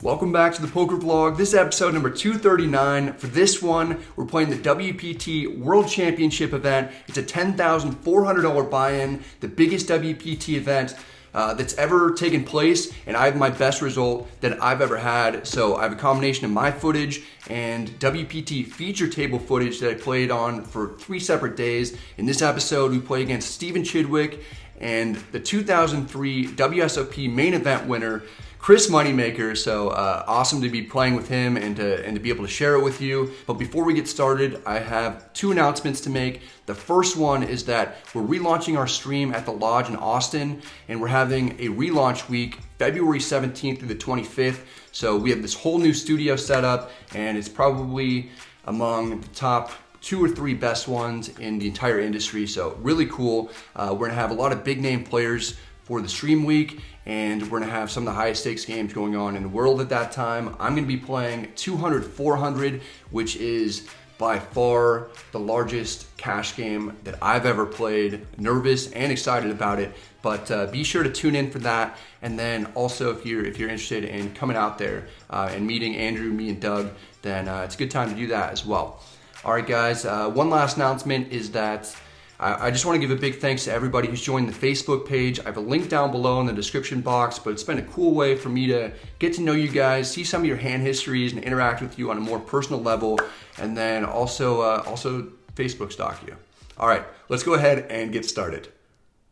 Welcome back to the poker vlog. This is episode number 239. For this one, we're playing the WPT World Championship event. It's a $10,400 buy-in, the biggest WPT event that's ever taken place, and I have my best result that I've ever had. So I have a combination of my footage and WPT feature table footage that I played on for 3 separate days. In this episode, we play against Stephen Chidwick and the 2003 WSOP main event winner, Chris Moneymaker. So awesome to be playing with him and to be able to share it with you. But before we get started, I have 2 announcements to make. The first one is that we're relaunching our stream at the Lodge in Austin, and we're having a relaunch week, February 17th through the 25th. So we have this whole new studio set up, and it's probably among the top 2 or 3 best ones in the entire industry. So really cool. We're gonna have a lot of big name players for the stream week, and we're gonna have some of the highest stakes games going on in the world at that time. I'm gonna be playing 200-400, which is by far the largest cash game that I've ever played. Nervous and excited about it, but be sure to tune in for that. And then also, if you're interested in coming out there and meeting Andrew, me, and Doug, then it's a good time to do that as well. All right, guys. One last announcement is that I just want to give a big thanks to everybody who's joined the Facebook page. I have a link down below in the description box, but it's been a cool way for me to get to know you guys, see some of your hand histories, and interact with you on a more personal level, and then also Facebook stalk you. All right, let's go ahead and get started.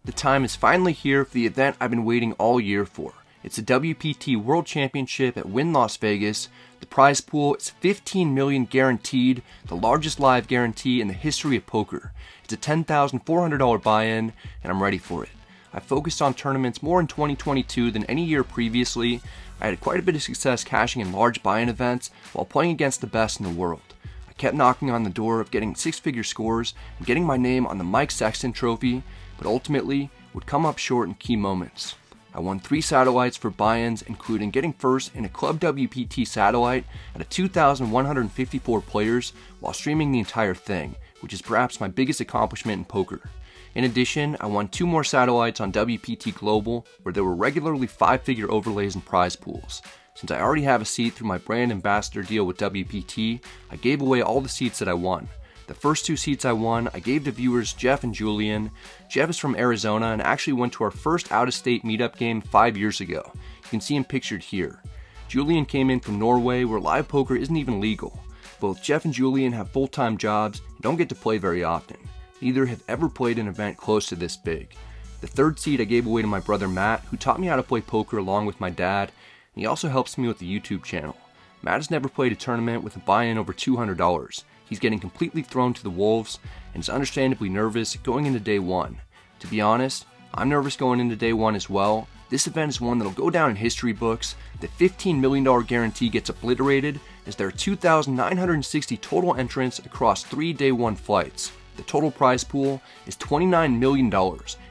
The time is finally here for the event I've been waiting all year for. It's the WPT World Championship at Wynn Las Vegas. The prize pool is $15 million guaranteed, the largest live guarantee in the history of poker. It's a $10,400 buy-in, and I'm ready for it. I focused on tournaments more in 2022 than any year previously. I had quite a bit of success cashing in large buy-in events while playing against the best in the world. I kept knocking on the door of getting 6-figure scores and getting my name on the Mike Sexton trophy, but ultimately would come up short in key moments. I won 3 satellites for buy-ins, including getting first in a ClubWPT satellite out of 2,154 players while streaming the entire thing, which is perhaps my biggest accomplishment in poker. In addition, I won 2 more satellites on WPT Global, where there were regularly 5-figure overlays and prize pools. Since I already have a seat through my brand ambassador deal with WPT, I gave away all the seats that I won. The first 2 seats I won, I gave to viewers Jeff and Julian. Jeff is from Arizona and actually went to our first out-of-state meetup game 5 years ago. You can see him pictured here. Julian came in from Norway, where live poker isn't even legal. Both Jeff and Julian have full-time jobs and don't get to play very often. Neither have ever played an event close to this big. The third seat I gave away to my brother Matt, who taught me how to play poker along with my dad, and he also helps me with the YouTube channel. Matt has never played a tournament with a buy-in over $200. He's getting completely thrown to the wolves and is understandably nervous going into day 1. To be honest, I'm nervous going into day 1 as well. This event is one that'll go down in history books. The $15 million guarantee gets obliterated as there are 2,960 total entrants across 3 day 1 flights. The total prize pool is $29 million.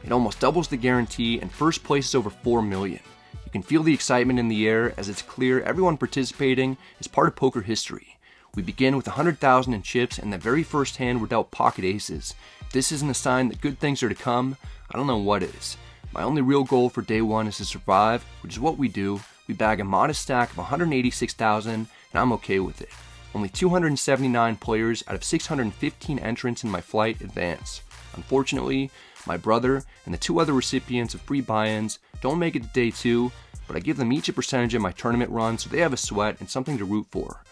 It almost doubles the guarantee, and first place is over $4 million. You can feel the excitement in the air as it's clear everyone participating is part of poker history. We begin with 100,000 in chips, and the very first hand we're dealt pocket aces. If this isn't a sign that good things are to come, I don't know what is. My only real goal for day 1 is to survive, which is what we do. We bag a modest stack of 186,000, and I'm okay with it. Only 279 players out of 615 entrants in my flight advance. Unfortunately, my brother and the 2 other recipients of free buy-ins don't make it to day 2, but I give them each a percentage of my tournament run so they have a sweat and something to root for.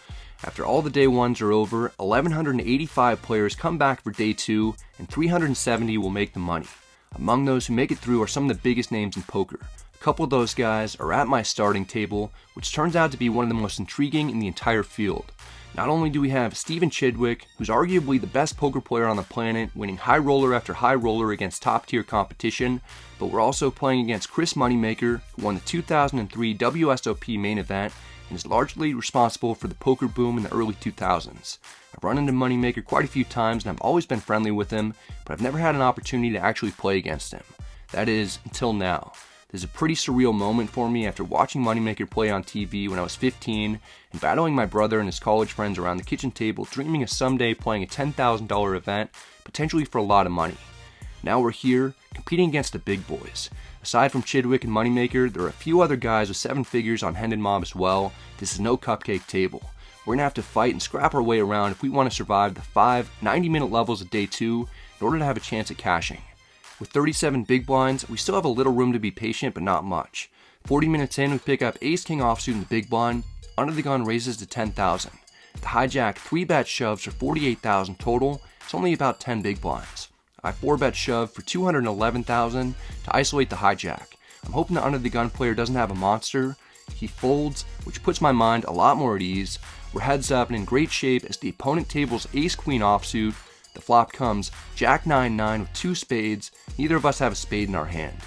After all the day 1s are over, 1,185 players come back for day 2, and 370 will make the money. Among those who make it through are some of the biggest names in poker. A couple of those guys are at my starting table, which turns out to be one of the most intriguing in the entire field. Not only do we have Stephen Chidwick, who's arguably the best poker player on the planet, winning high roller after high roller against top tier competition, but we're also playing against Chris Moneymaker, who won the 2003 WSOP main event, and is largely responsible for the poker boom in the early 2000s. I've run into Moneymaker quite a few times and I've always been friendly with him, but I've never had an opportunity to actually play against him. That is, until now. This is a pretty surreal moment for me after watching Moneymaker play on TV when I was 15 and battling my brother and his college friends around the kitchen table, dreaming of someday playing a $10,000 event, potentially for a lot of money. Now we're here, competing against the big boys. Aside from Chidwick and Moneymaker, there are a few other guys with 7 figures on Hendon Mob as well. This is no cupcake table. We're going to have to fight and scrap our way around if we want to survive the 5 90-minute levels of day 2 in order to have a chance at cashing. With 37 big blinds, we still have a little room to be patient, but not much. 40 minutes in, we pick up Ace-King offsuit in the big blind. Under the gun raises to 10,000. The hijack 3-bet shoves for 48,000 total. It's only about 10 big blinds. I 4-bet shove for 211,000 to isolate the hijack. I'm hoping the under the gun player doesn't have a monster. He folds, which puts my mind a lot more at ease. We're heads up and in great shape as the opponent tables Ace-Queen offsuit. The flop comes Jack 9-9 with 2 spades. Neither of us have a spade in our hand.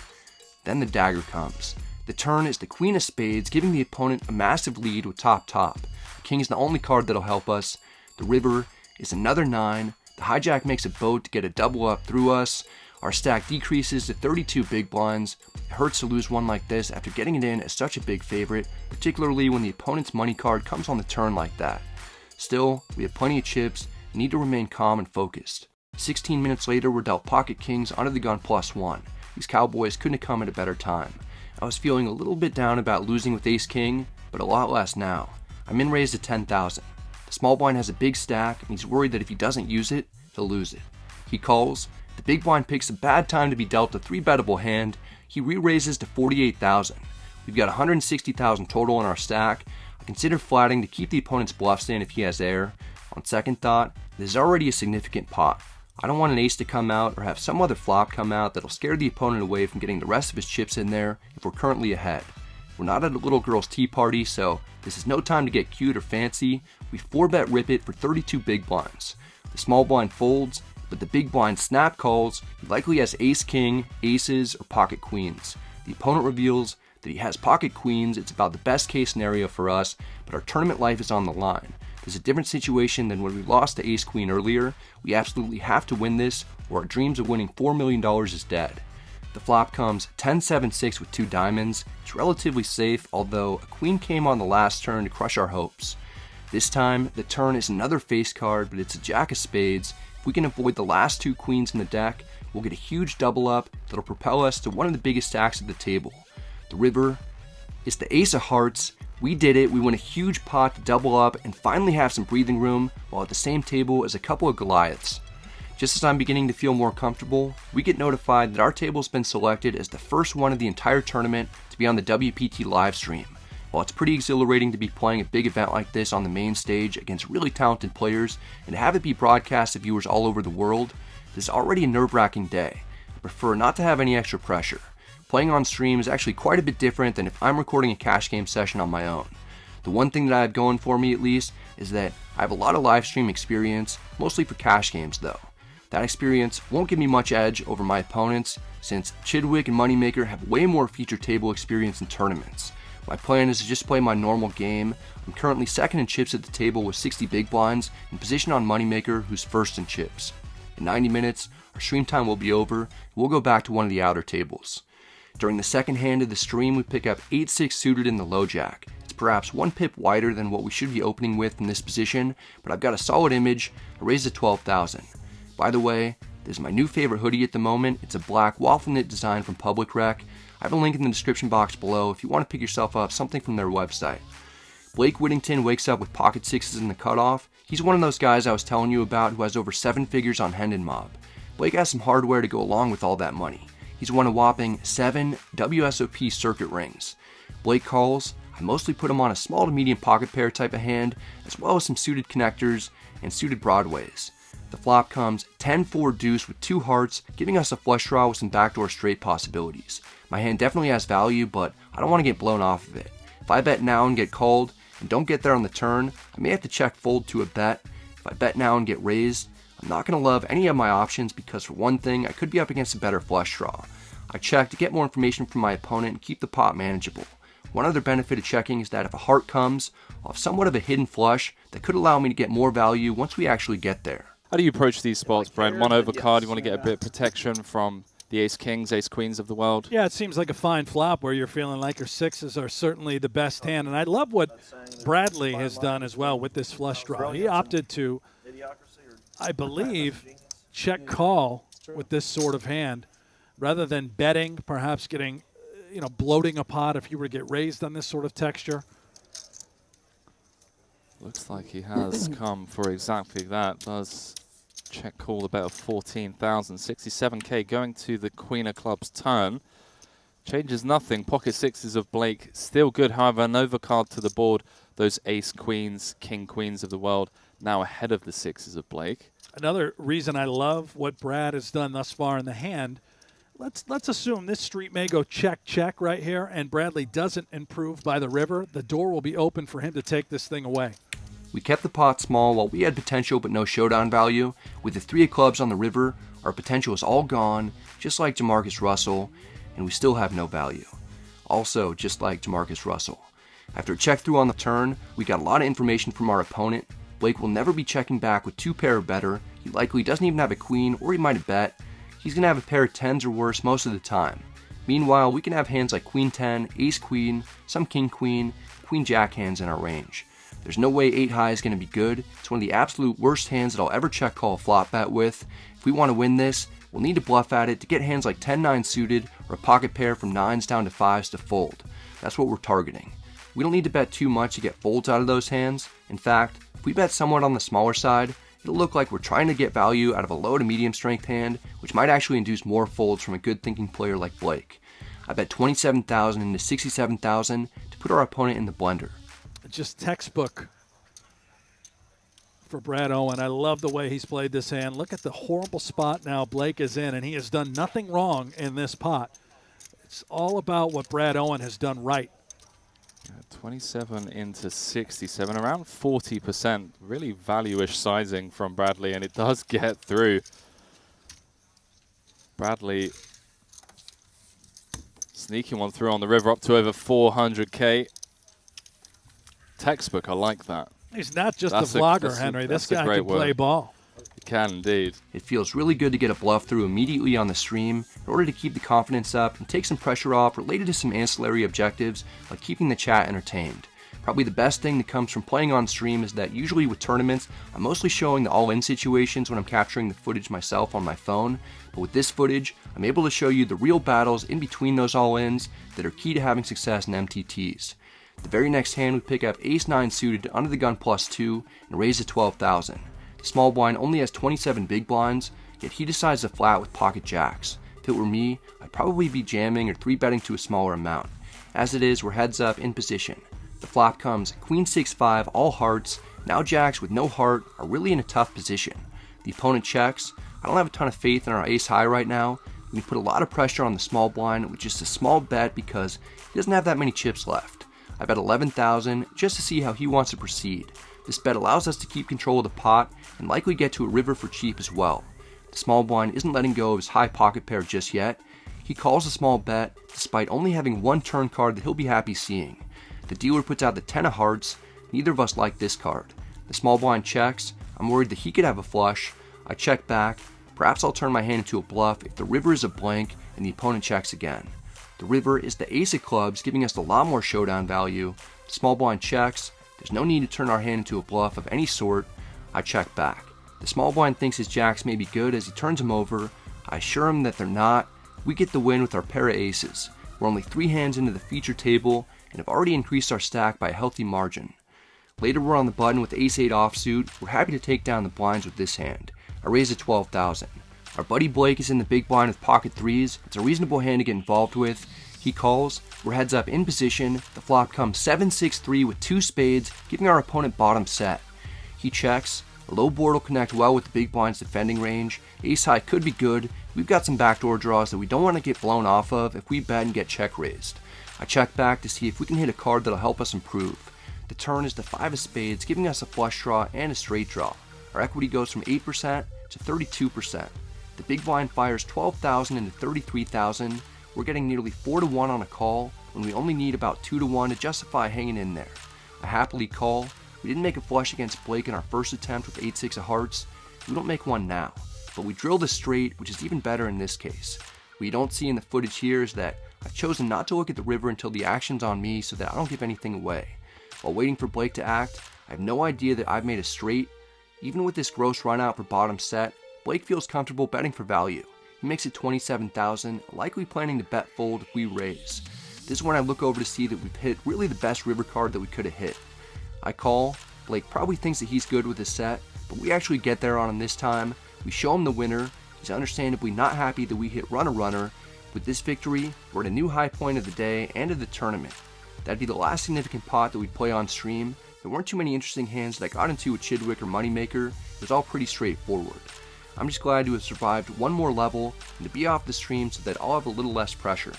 Then the dagger comes. The turn is the Queen of Spades, giving the opponent a massive lead with top-top. The King is the only card that'll help us. The river is another 9. The hijack makes a boat to get a double up through us. Our stack decreases to 32 big blinds. It hurts to lose one like this after getting it in as such a big favorite, particularly when the opponent's money card comes on the turn like that. Still, we have plenty of chips and need to remain calm and focused. 16 minutes later, we're dealt pocket kings under the gun +1. These cowboys couldn't have come at a better time. I was feeling a little bit down about losing with ace-king, but a lot less now. I'm in raised to 10,000. The small blind has a big stack, and he's worried that if he doesn't use it, he'll lose it. He calls. The big blind picks a bad time to be dealt a 3-bettable hand. He re-raises to 48,000. We've got 160,000 total in our stack. I consider flatting to keep the opponent's bluffs in if he has air. On second thought, this is already a significant pot. I don't want an ace to come out or have some other flop come out that'll scare the opponent away from getting the rest of his chips in there if we're currently ahead. We're not at a little girl's tea party, so this is no time to get cute or fancy. We 4-bet rip it for 32 big blinds. The small blind folds, but the big blind snap calls. He likely has ace-king, aces, or pocket queens. The opponent reveals that he has pocket queens. It's about the best case scenario for us, but our tournament life is on the line. This is a different situation than when we lost to ace-queen earlier. We absolutely have to win this, or our dreams of winning $4 million is dead. The flop comes 10-7-6 with 2 diamonds. It's relatively safe, although a queen came on the last turn to crush our hopes. This time, the turn is another face card, but it's a jack of spades. If we can avoid the last 2 queens in the deck, we'll get a huge double up that'll propel us to one of the biggest stacks at the table. The river is the ace of hearts. We did it. We win a huge pot to double up and finally have some breathing room while at the same table as a couple of Goliaths. Just as I'm beginning to feel more comfortable, we get notified that our table has been selected as the first one of the entire tournament to be on the WPT live stream. While it's pretty exhilarating to be playing a big event like this on the main stage against really talented players and to have it be broadcast to viewers all over the world, this is already a nerve-wracking day. I prefer not to have any extra pressure. Playing on stream is actually quite a bit different than if I'm recording a cash game session on my own. The one thing that I have going for me at least is that I have a lot of live stream experience, mostly for cash games though. That experience won't give me much edge over my opponents since Chidwick and Moneymaker have way more feature table experience in tournaments. My plan is to just play my normal game. I'm currently second in chips at the table with 60 big blinds in position on Moneymaker, who's first in chips. In 90 minutes, our stream time will be over and we'll go back to one of the outer tables. During the second hand of the stream, we pick up 8-6 suited in the low jack. It's perhaps 1 pip wider than what we should be opening with in this position, but I've got a solid image. I raise to 12,000. By the way, this is my new favorite hoodie at the moment. It's a black waffle knit design from Public Rec. I have a link in the description box below if you want to pick yourself up something from their website. Blake Whittington wakes up with pocket 6s in the cutoff. He's one of those guys I was telling you about who has over 7 figures on Hendon Mob. Blake has some hardware to go along with all that money. He's won a whopping 7 WSOP circuit rings. Blake calls. I mostly put him on a small to medium pocket pair type of hand, as well as some suited connectors and suited broadways. The flop comes 10-4 deuce with 2 hearts, giving us a flush draw with some backdoor straight possibilities. My hand definitely has value, but I don't want to get blown off of it. If I bet now and get called, and don't get there on the turn, I may have to check fold to a bet. If I bet now and get raised, I'm not going to love any of my options because for one thing, I could be up against a better flush draw. I check to get more information from my opponent and keep the pot manageable. One other benefit of checking is that if a heart comes, I'll have somewhat of a hidden flush that could allow me to get more value once we actually get there. How do you approach these spots, Brent? 1 overcard, you want to get a bit of protection from the ace-kings, ace-queens of the world? Yeah, it seems like a fine flop where you're feeling like your 6s are certainly the best hand. And I love what Bradley has done as well with this flush draw. He opted to, I believe, check call with this sort of hand rather than betting, perhaps getting bloating a pot if you were to get raised on this sort of texture. Looks like he has come for exactly that. Does check call the bet of 14,000. 67K going to the Queen of Clubs turn. Changes nothing. Pocket sixes of Blake still good. However, an overcard to the board. Those ace queens, king queens of the world now ahead of the sixes of Blake. Another reason I love what Brad has done thus far in the hand. Let's assume this street may go check, check right here, and Bradley doesn't improve by the river. The door will be open for him to take this thing away. We kept the pot small while we had potential but no showdown value. With the 3 of clubs on the river, our potential is all gone, just like Jamarcus Russell, and we still have no value. Also, just like Jamarcus Russell. After a check through on the turn, we got a lot of information from our opponent. Blake will never be checking back with 2 pair or better. He likely doesn't even have a queen, or he might have bet. He's going to have a pair of 10s or worse most of the time. Meanwhile, we can have hands like queen 10, ace queen, some king queen, queen jack hands in our range. There's no way 8 high is going to be good. It's one of the absolute worst hands that I'll ever check call a flop bet with. If we want to win this, we'll need to bluff at it to get hands like 10-9 suited or a pocket pair from 9s down to 5s to fold. That's what we're targeting. We don't need to bet too much to get folds out of those hands. In fact, if we bet somewhat on the smaller side, it'll look like we're trying to get value out of a low to medium strength hand, which might actually induce more folds from a good thinking player like Blake. I bet 27,000 into 67,000 to put our opponent in the blender. Just textbook for Brad Owen. I love the way he's played this hand. Look at the horrible spot now Blake is in, and he has done nothing wrong in this pot. It's all about what Brad Owen has done right. 27 into 67, around 40%. Really value-ish sizing from Bradley, and it does get through. Bradley sneaking one through on the river up to over 400K. Textbook, I like that. He's not just a vlogger, Henry. This guy can play ball. He can indeed. It feels really good to get a bluff through immediately on the stream in order to keep the confidence up and take some pressure off related to some ancillary objectives like keeping the chat entertained. Probably the best thing that comes from playing on stream is that usually with tournaments, I'm mostly showing the all-in situations when I'm capturing the footage myself on my phone, but with this footage, I'm able to show you the real battles in between those all-ins that are key to having success in MTTs. The very next hand we pick up ace-9 suited to under the gun +2 and raise to 12,000. The small blind only has 27 big blinds, yet he decides to flat with pocket jacks. If it were me, I'd probably be jamming or 3-betting to a smaller amount. As it is, we're heads up in position. The flop comes queen 6-5, all hearts. Now jacks with no heart are really in a tough position. The opponent checks. I don't have a ton of faith in our ace high right now. We put a lot of pressure on the small blind with just a small bet because he doesn't have that many chips left. I bet 11,000 just to see how he wants to proceed. This bet allows us to keep control of the pot and likely get to a river for cheap as well. The small blind isn't letting go of his high pocket pair just yet. He calls a small bet despite only having one turn card that he'll be happy seeing. The dealer puts out the 10 of hearts. Neither of us like this card. The small blind checks. I'm worried that he could have a flush. I check back. Perhaps I'll turn my hand into a bluff if the river is a blank and the opponent checks again. The river is the ace of clubs, giving us a lot more showdown value. The small blind checks. There's no need to turn our hand into a bluff of any sort. I check back. The small blind thinks his jacks may be good as he turns them over. I assure him that they're not. We get the win with our pair of aces. We're only 3 hands into the feature table and have already increased our stack by a healthy margin. Later we're on the button with ace-8 offsuit. We're happy to take down the blinds with this hand. I raise to 12,000. Our buddy Blake is in the big blind with pocket 3s. It's a reasonable hand to get involved with. He calls. We're heads up in position. The flop comes 7-6-3 with 2 spades, giving our opponent bottom set. He checks. A low board will connect well with the big blind's defending range. Ace high could be good. We've got some backdoor draws that we don't want to get blown off of if we bet and get check raised. I check back to see if we can hit a card that'll help us improve. The turn is the 5 of spades, giving us a flush draw and a straight draw. Our equity goes from 8% to 32%. The big blind fires 12,000 into 33,000. We're getting nearly 4-1 on a call when we only need about 2-1 to justify hanging in there. I happily call. We didn't make a flush against Blake in our first attempt with 8-6 of hearts. We don't make one now, but we drill the straight, which is even better in this case. What you don't see in the footage here is that I've chosen not to look at the river until the action's on me so that I don't give anything away. While waiting for Blake to act, I have no idea that I've made a straight. Even with this gross run out for bottom set, Blake feels comfortable betting for value. He makes it 27,000, likely planning to bet fold if we raise. This is when I look over to see that we've hit really the best river card that we could have hit. I call. Blake probably thinks that he's good with his set, but we actually get there on him this time. We show him the winner. He's understandably not happy that we hit runner. With this victory, we're at a new high point of the day and of the tournament. That'd be the last significant pot that we'd play on stream. There weren't too many interesting hands that I got into with Chidwick or Moneymaker. It was all pretty straightforward. I'm just glad to have survived one more level and to be off the stream so that I'll have a little less pressure.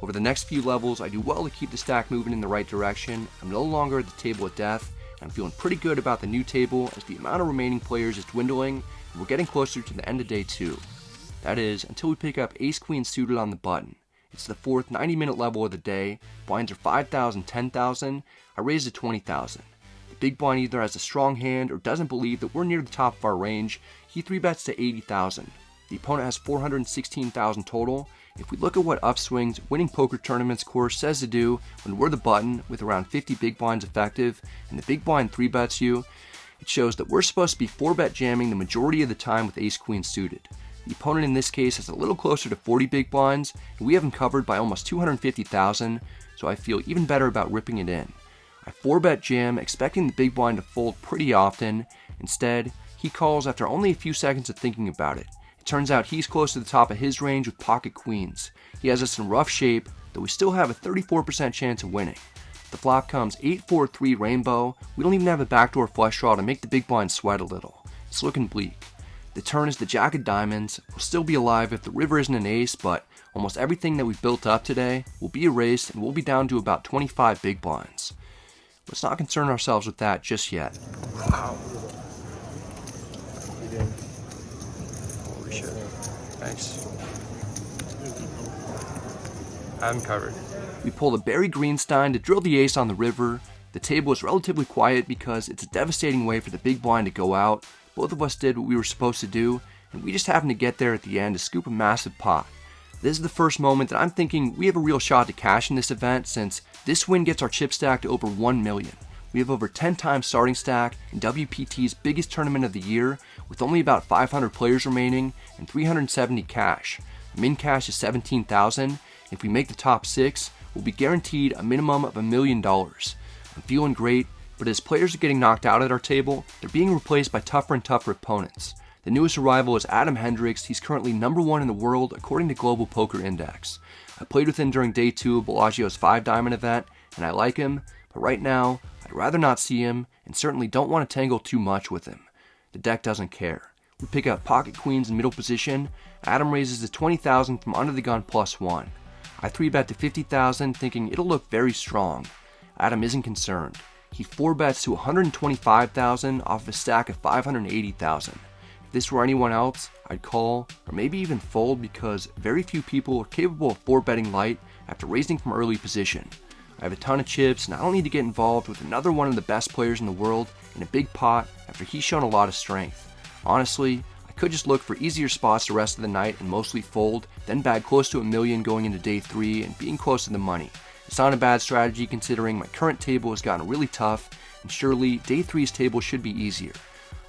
Over the next few levels, I do well to keep the stack moving in the right direction. I'm no longer at the table of death. I'm feeling pretty good about the new table as the amount of remaining players is dwindling and we're getting closer to the end of day 2. That is, until we pick up ace-queen suited on the button. It's the 4th 90-minute level of the day. Blinds are 5,000, 10,000. I raise to 20,000. The big blind either has a strong hand or doesn't believe that we're near the top of our range. He 3-bets to 80,000. The opponent has 416,000 total. If we look at what upswings winning poker tournaments course says to do when we're the button with around 50 big blinds effective and the big blind 3-bets you, it shows that we're supposed to be 4-bet jamming the majority of the time with ace-queen suited. The opponent in this case has a little closer to 40 big blinds, and we have him covered by almost 250,000, so I feel even better about ripping it in. I 4-bet jam, expecting the big blind to fold pretty often. Instead, he calls after only a few seconds of thinking about it. It turns out he's close to the top of his range with pocket queens. He has us in rough shape, though we still have a 34% chance of winning. The flop comes 8-4-3 rainbow. We don't even have a backdoor flush draw to make the big blind sweat a little. It's looking bleak. The turn is the jack of diamonds. We'll still be alive if the river isn't an ace, but almost everything that we've built up today will be erased and we'll be down to about 25 big blinds. Let's not concern ourselves with that just yet. Wow. Holy shit. Thanks. I'm covered. We pull the Barry Greenstein to drill the ace on the river. The table is relatively quiet because it's a devastating way for the big blind to go out. Both of us did what we were supposed to do, and we just happened to get there at the end to scoop a massive pot. This is the first moment that I'm thinking we have a real shot to cash in this event, since this win gets our chip stack to over 1 million. We have over 10 times starting stack in WPT's biggest tournament of the year, with only about 500 players remaining and 370 cash. The min cash is 17,000. If we make the top 6, we'll be guaranteed a minimum of $1 million. I'm feeling great, but as players are getting knocked out at our table, they're being replaced by tougher and tougher opponents. The newest arrival is Adam Hendricks. He's currently #1 in the world according to Global Poker Index. I played with him during day 2 of Bellagio's 5-diamond event, and I like him, but right now, I'd rather not see him, and certainly don't want to tangle too much with him. The deck doesn't care. We pick up pocket queens in middle position. Adam raises to 20,000 from under the gun +1. I 3-bet to 50,000, thinking it'll look very strong. Adam isn't concerned. He 4-bets to 125,000 off of a stack of 580,000. If this were anyone else, I'd call, or maybe even fold, because very few people are capable of 4-betting light after raising from early position. I have a ton of chips, and I don't need to get involved with another one of the best players in the world in a big pot after he's shown a lot of strength. Honestly, I could just look for easier spots the rest of the night and mostly fold, then bag close to $1 million going into day 3 and being close to the money. It's not a bad strategy considering my current table has gotten really tough, and surely day 3's table should be easier.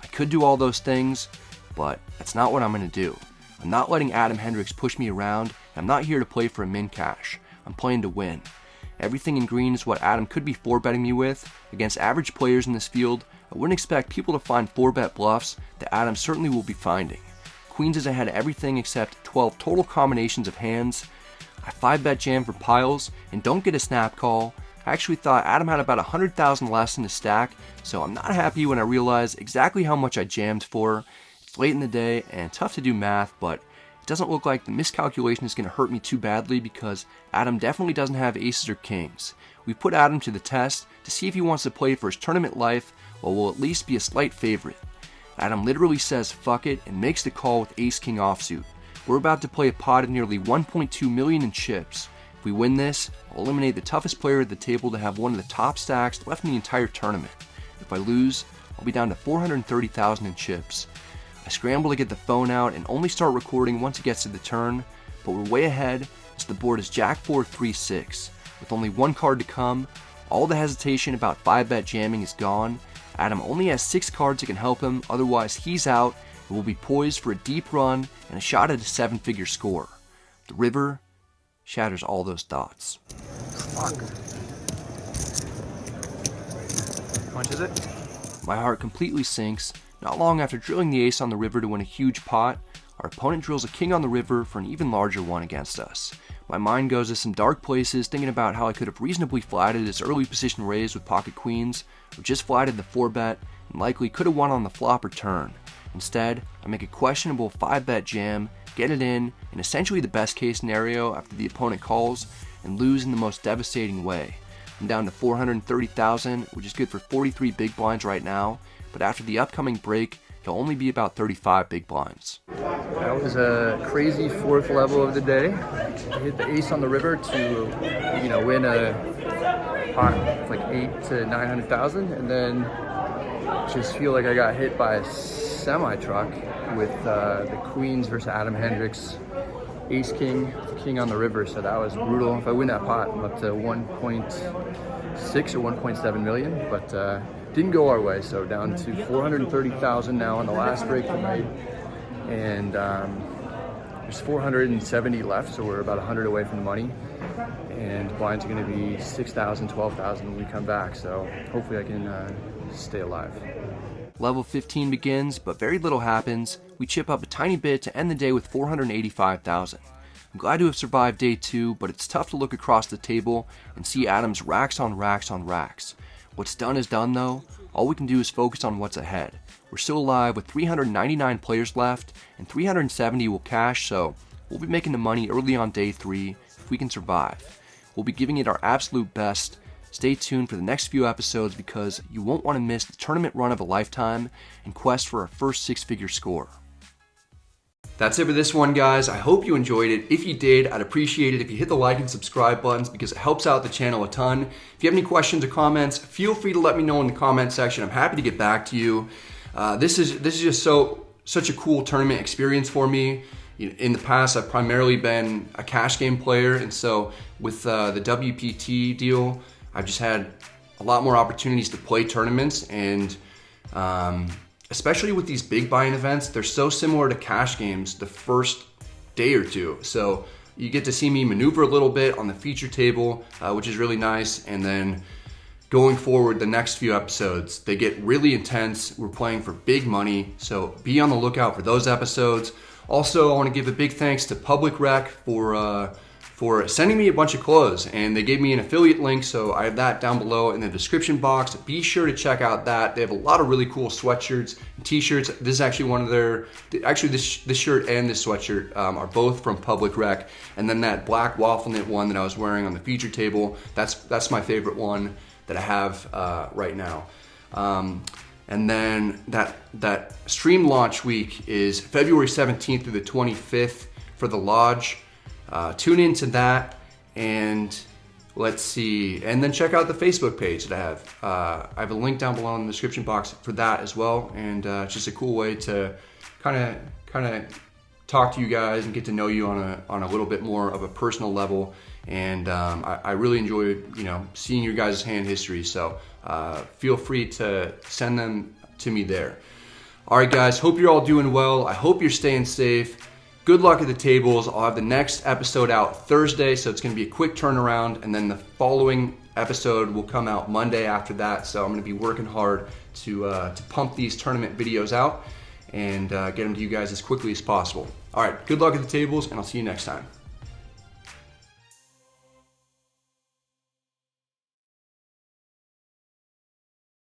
I could do all those things, but that's not what I'm going to do. I'm not letting Adam Hendricks push me around, and I'm not here to play for a min cash. I'm playing to win. Everything in green is what Adam could be 4-betting me with. Against average players in this field, I wouldn't expect people to find 4-bet bluffs that Adam certainly will be finding. Queens is ahead of everything except 12 total combinations of hands. I 5-bet jam for piles and don't get a snap call. I actually thought Adam had about 100,000 less in his stack, so I'm not happy when I realize exactly how much I jammed for. It's late in the day and tough to do math, but it doesn't look like the miscalculation is going to hurt me too badly because Adam definitely doesn't have aces or kings. We put Adam to the test to see if he wants to play for his tournament life, or will at least be a slight favorite. Adam literally says fuck it and makes the call with ace-king offsuit. We're about to play a pot of nearly 1.2 million in chips. If we win this, I'll eliminate the toughest player at the table to have one of the top stacks left in the entire tournament. If I lose, I'll be down to 430,000 in chips. I scramble to get the phone out and only start recording once it gets to the turn, but we're way ahead as the board is Jack 4-3-6. With only one card to come, all the hesitation about 5-bet jamming is gone. Adam only has 6 cards that can help him, otherwise he's out, and we'll be poised for a deep run and a shot at a 7-figure score. The river shatters all those thoughts. Fuck. How much is it? My heart completely sinks. Not long after drilling the ace on the river to win a huge pot, our opponent drills a king on the river for an even larger one against us. My mind goes to some dark places, thinking about how I could have reasonably flatted this early position raise with pocket queens, or just flatted the 4-bet, and likely could have won on the flop or turn. Instead, I make a questionable 5-bet jam, get it in essentially the best case scenario after the opponent calls, and lose in the most devastating way. I'm down to 430,000, which is good for 43 big blinds right now, but after the upcoming break, he'll only be about 35 big blinds. That was a crazy fourth level of the day. I hit the ace on the river to, win a pot of like 8 to 900,000, and then just feel like I got hit by a semi-truck with the queens versus Adam Hendricks, ace king on the river. So that was brutal. If I win that pot, I'm up to 1.6 or 1.7 million, but didn't go our way. So down to 430,000 now on the last break tonight, and there's 470 left, so we're about 100 away from the money, and blinds are going to be 6,000, 12,000 when we come back. So hopefully I can stay alive. Level 15 begins, but very little happens. We chip up a tiny bit to end the day with 485,000. I'm glad to have survived day 2, but it's tough to look across the table and see Adam's racks on racks on racks. What's done is done though. All we can do is focus on what's ahead. We're still alive with 399 players left, and 370 will cash, so we'll be making the money early on day 3 if we can survive. We'll be giving it our absolute best. Stay tuned for the next few episodes because you won't want to miss the tournament run of a lifetime and quest for our first 6-figure score. That's it for this one, guys. I hope you enjoyed it. If you did, I'd appreciate it if you hit the like and subscribe buttons because it helps out the channel a ton. If you have any questions or comments, feel free to let me know in the comment section. I'm happy to get back to you. This is just such a cool tournament experience for me. In the past, I've primarily been a cash game player, and so with the WPT deal, I've just had a lot more opportunities to play tournaments, and especially with these big buy-in events, they're so similar to cash games the first day or two. So you get to see me maneuver a little bit on the feature table, which is really nice. And then going forward, the next few episodes, they get really intense. We're playing for big money, so be on the lookout for those episodes. Also, I want to give a big thanks to Public Rec for sending me a bunch of clothes, and they gave me an affiliate link, so I have that down below in the description box. Be sure to check out that. They have a lot of really cool sweatshirts and t-shirts. This is actually one of their, this shirt and this sweatshirt are both from Public Rec, and then that black waffle knit one that I was wearing on the feature table, that's my favorite one that I have right now. And then that stream launch week is February 17th through the 25th for the Lodge. Tune into that, and let's see, and then check out the Facebook page that I have. I have a link down below in the description box for that as well, and it's just a cool way to kind of talk to you guys and get to know you on a little bit more of a personal level. And I really enjoy seeing your guys' hand history, so feel free to send them to me there. All right, guys, hope you're all doing well. I hope you're staying safe. Good luck at the tables. I'll have the next episode out Thursday, so it's going to be a quick turnaround, and then the following episode will come out Monday after that. So I'm going to be working hard to pump these tournament videos out and get them to you guys as quickly as possible. All right, good luck at the tables, and I'll see you next time.